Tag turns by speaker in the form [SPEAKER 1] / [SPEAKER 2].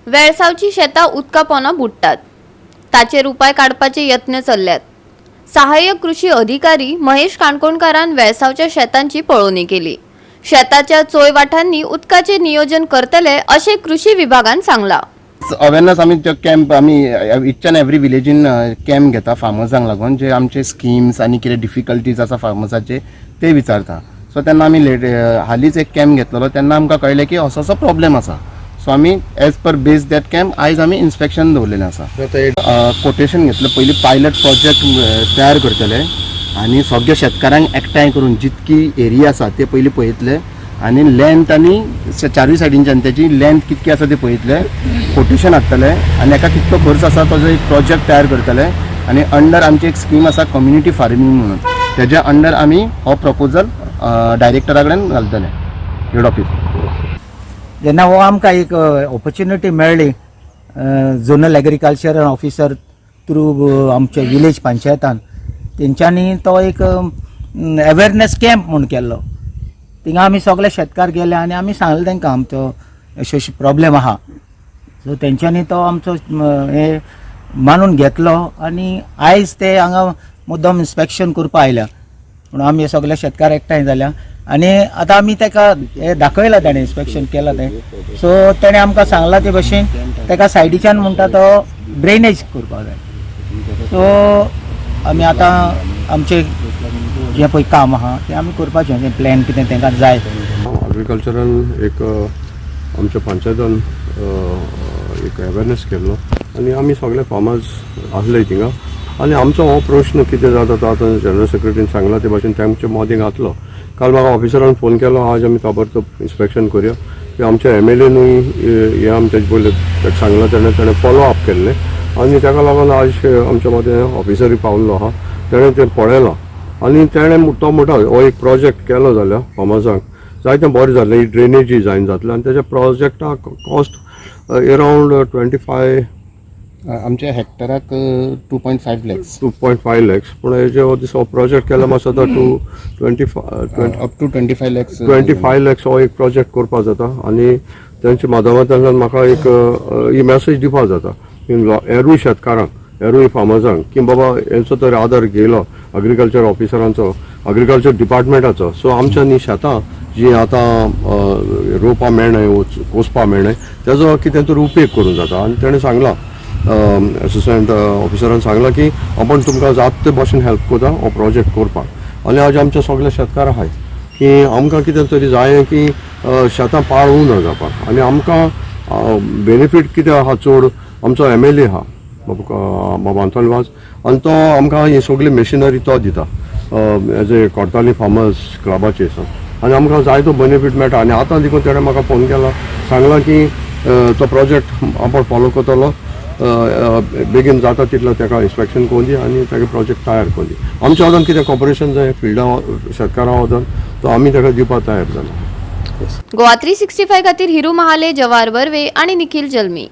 [SPEAKER 1] वेळसावची शेतां उदका पोंदा बुडटात। ताचेर उपाय काडपाचे यत्न चल्ल्यात। सहाय्यक कृषी अधिकारी महेश काणकोणकारान वेळसावच्या शेतांची पळोवणी केली। शेताच्या चोय वाठांनी उदकाचे नियोजन करतले अशें कृषी विभागान सांगला।
[SPEAKER 2] अवेरनेस आमी कॅम्प आमी इच एंड एवरी विलेजीन कॅम्प घेता फार्मर्सांक लागून जे आमचे स्किम्स आनी कितें डिफिकल्टीज आसा फार्मर्साचे ते विचारता। सो तेन्ना आमी हालींच एक कॅम्प घेतलेलो तेन्ना आमकां कळलें की असो असो प्रॉब्लेम आसा। सो आमी as per base that camp आयज आमी इन्स्पेक्शन दवरलेलें आसा। कोटेशन घेतलें, पयलीं पायलट प्रोजेक्ट तयार करतले आनी सगळ्या शेतकारांक एकठांय करून जितकी एरिया आसा ते पयलीं पळयतले आनी लेंथ आनी चारूय सायडींच्यान तेजी लेंथ कितकी आसा ते पळयतले, कोटेशन हाडटले आनी एका कितको खर्च आसा ताजो एक प्रोजेक्ट तयार करतले आनी अंडर आमची एक स्कीम आसा कम्युनिटी फार्मिंग म्हणून, तेज्या अंडर आमी हो प्रपोजल डायरेक्टरा कडेन घालतले हेड ऑफिस।
[SPEAKER 3] जेन्ना हो आमकां एक ऑपॉर्च्युनिटी मेळ्ळी झोनल एग्रीकल्चर ऑफिसर थ्रू आमच्या विलेज पंचायतान, तेंच्यांनी तो एक अवेरनेस कॅम्प म्हूण केल्लो। थिंगा आमी सगळे शेतकार गेले आनी आमी सांगलें तांकां आमचो अशें प्रॉब्लेम आहा। सो तेंच्यांनी तो आमचो हे मानून घेतलो आनी आयज ते हांगा मुद्दम इन्स्पेक्शन करपा आयल्या म्हणून आमी सगळे शेतकार एकठांय जाल्या आनी आतां आमी ताका हे दाखयलां, ताणें इन्स्पेक्शन केलां तें। सो ताणें आमकां सांगलां ते भशेन ताका सायडीच्यान म्हणटा तो ड्रेनेज करपाक जाय। सो आमी आतां आमचें जें पळय काम आहा तें आमी करपाचें, तें प्लॅन कितें तांकां जाय।
[SPEAKER 4] एग्रीकल्चरान एक आमच्या पंचायतान एक अवेरनेस केल्लो आनी आमी सगळे फार्मर्स आसले थिंगा आनी आमचो हो प्रश्न कितें जाता तो आतां जनरल सेक्रेटरीन सांगला ते भाशेन तेंचे मदें घातलो। काल म्हाका ऑफिसरान फोन केलो, आज आमी ताबडतोब इन्स्पेक्शन करुया की आमच्या MLAनूय हे आमचे पयले सांगला, तेणें फॉलो अप केल्लें आनी ताका लागून आज आमच्या मदें ऑफिसरूय पावल्लो आहा, तेणें तें पळयलां आनी तेणें तो म्हणटा हो एक प्रोजेक्ट केलो जाल्यार फार्मर्सांक जायतें बरें जातलें, ही ड्रेनेजी जायन जातलें आनी तेज्या प्रोजेक्टाक कॉस्ट अरावंड 25
[SPEAKER 2] आमच्या हेक्टराक 2.5 लॅक्स
[SPEAKER 4] 2.5 लॅक्स, पूण हेजो दिसो प्रोजेक्ट केला मातसो तो
[SPEAKER 2] अप टू 25 लॅक्स
[SPEAKER 4] 25 लॅक्स हो एक प्रोजेक्ट करपा जाता आनी तेंच्या माध्यमांतल्यान म्हाका एक ही मॅसेज दिवपा जाता हेरूय शेतकारांक, हेरूय फार्मर्सांक की बाबा हेंचो तरी आदार घेयलो एग्रीकल्चर ऑफिसरांचो, एग्रीकल्चर डिपार्टमेंटाचो। सो आमच्या न्ही शेतां जी आतां रोवपा मेळनाय, कोसपा मेळनाय, तेजो कितें तरी उपेग करूंक जाता। आनी तेणें सांगलां असिस्टंट ऑफिसरान सांगलां की आपण तुमकां जाता ते भाशेन हेल्प करता हो प्रोजेक्ट करपाक। आनी आज आमचे सगळे शेतकार आहाय की आमकां कितें तरी जाय की शेतां पाड उरूं ना जावपाक आनी आमकां बेनिफीट कितें आहा चड, आमचो MLA आहा बाबा अंतोलवाज आनी तो आमकां ही सगळी मशिनरी तो दिता एज ए कोर्ताली फार्मर्स क्लबाचे आनी आमकां जायतो बेनिफीट मेळटा। आनी आतां देखून तेणें म्हाका फोन केला, सांगलां की तो प्रोजेक्ट आपण फॉलो करतलो, बेगीन जाता तितलो ताका इन्स्पेक्शन करून दी आनी ताका प्रोजेक्ट तयार करून दी। आमच्या वदन कितें कॉपरेशन जाय फिल्डा शेतकारां वदन तो आमी ताका दिवपाक तयार जाला।
[SPEAKER 1] गोवा 365 खातीर हिरू महाले, जवाहर बर्वे आनी निखिल जल्मी।